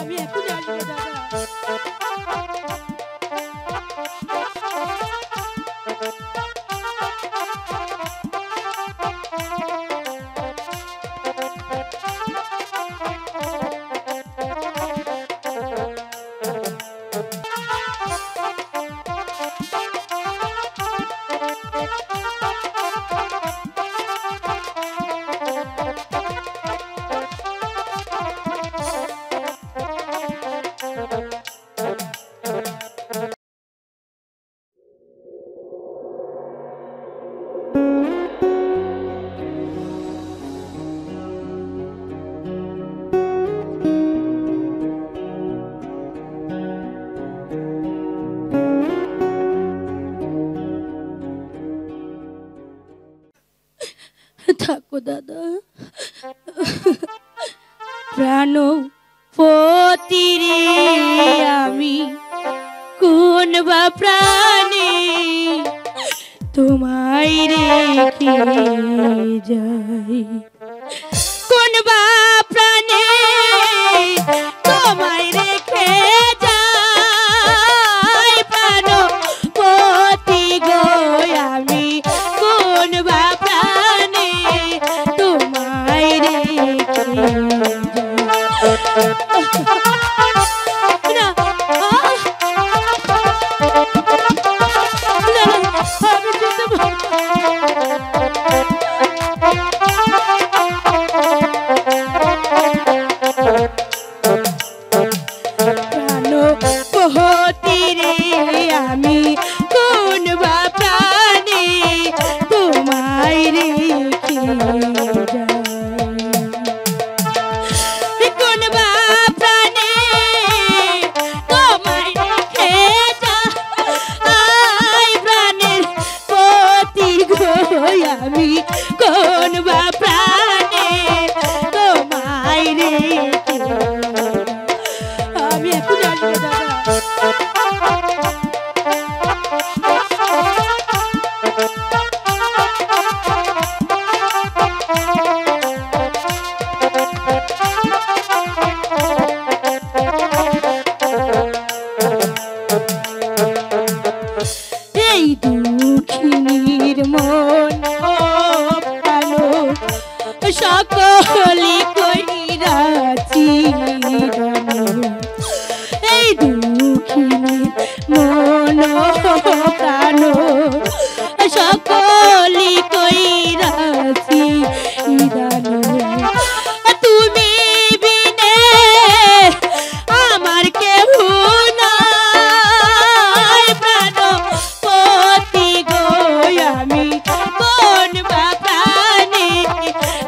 আমি এখনই আসবো দাদা। থাকো দাদা। প্রাণ পতিরে আমি কোন বা প্রাণে তোমায় রেখে যাই, কোন বা প্রাণে তোমায় রেখে যাই। প্রাণ পতি গো আমি কোন বা প্রাণে তোমায় রেখে আমি কোন বা প্রাণে তোমায় রেখে যাই, কোন বা প্রাণে তোমায় রেখে যাই। প্রাণের পতি গো আমি কোন বা প্রাণে তোমায় রেখে আমি এখন আসবো দাদা। এই দুঃখিনীর মন প্রাণ সকলি কইরাছি, এই দুঃখিনীর মন প্রাণ সকলি কইরাছি দানো। তুমি বিনে আমার কেহ নাই, প্রাণ পতি গো আমি কোন বা প্রাণে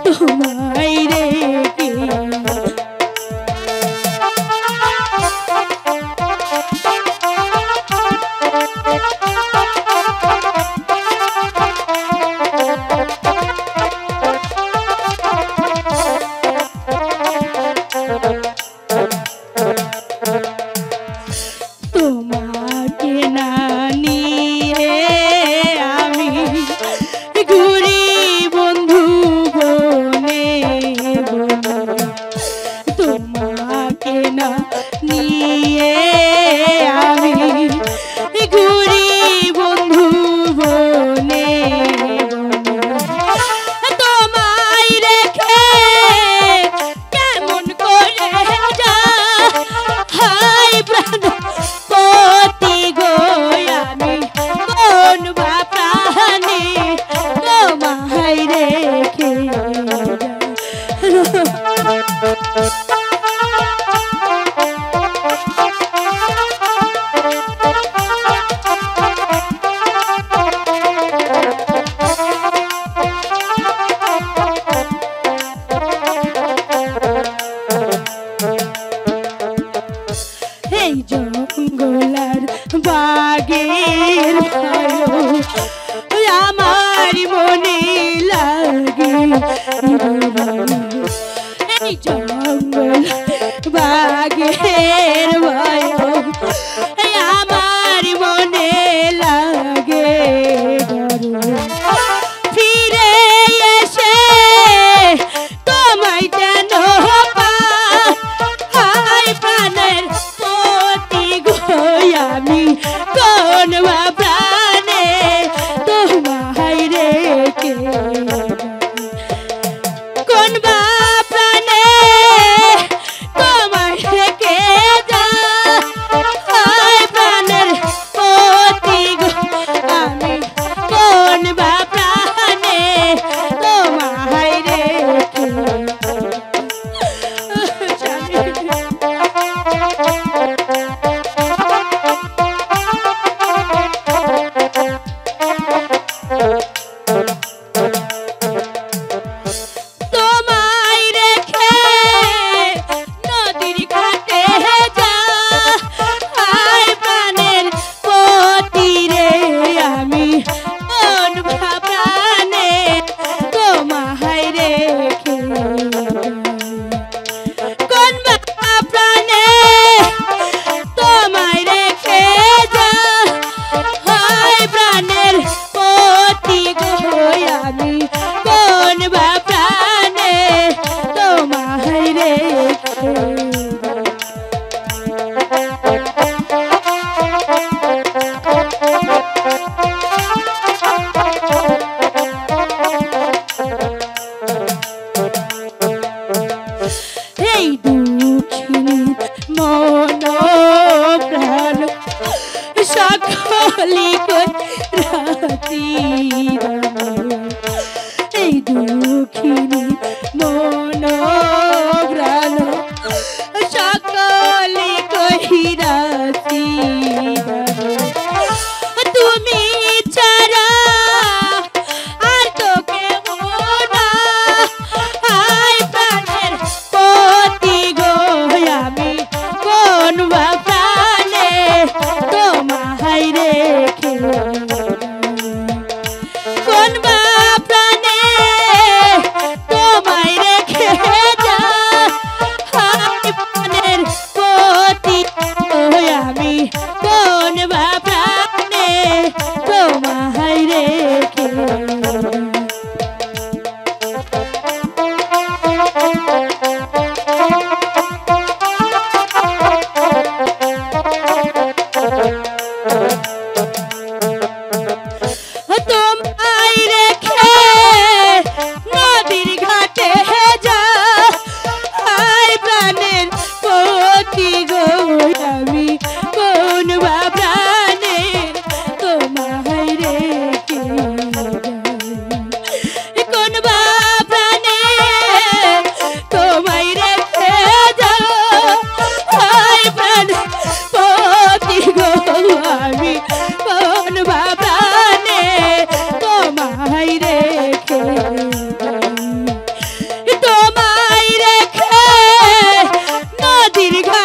তোমায় রেখে তোমাকে না নিয়ে আমি ঘুরি বন্ধু বনে বনে, তোমাকে না নিয়ে আমি ঘুরি বন্ধু বনে বনে। তোমায় রেখে কেমন করে যাই, প্রাণ পতি গো আমি কোন বা প্রাণে তোমায় রেখে এই জঙ্গলার বাগের ভয় আমার মনে লাগে, এই জঙ্গল বাগের ভয় আমার মনে লাগে। ফিরে এসে তোমায় যেন পাই, প্রাণ সকলি কই রাতি এই দুঃখিনী মন প্রাণ সকলি কই রাতি তুমি ছাড়া আর তো কেউ না আয় প্রাণের পতি গো আমি কোন বা প্রাণে তোমায় রেখে কোন বা প্রাণে তোমায় রেখে যা আয় প্রাণের পতি গো আমি কোন বা প্রাণে তোমায় রেখে তোমায় রেখে নদীর ঘাটে যা আয় প্রাণের পতি গো আমি কোন বা প্রাণে তোমায় রেখে কোন বা প্রাণে তোমায় রেখে যা আয় প্রাণের পতি গো আমি কোন বা প্রাণে তোমায় রেখে তোমায় রেখে নদীর ঘাটে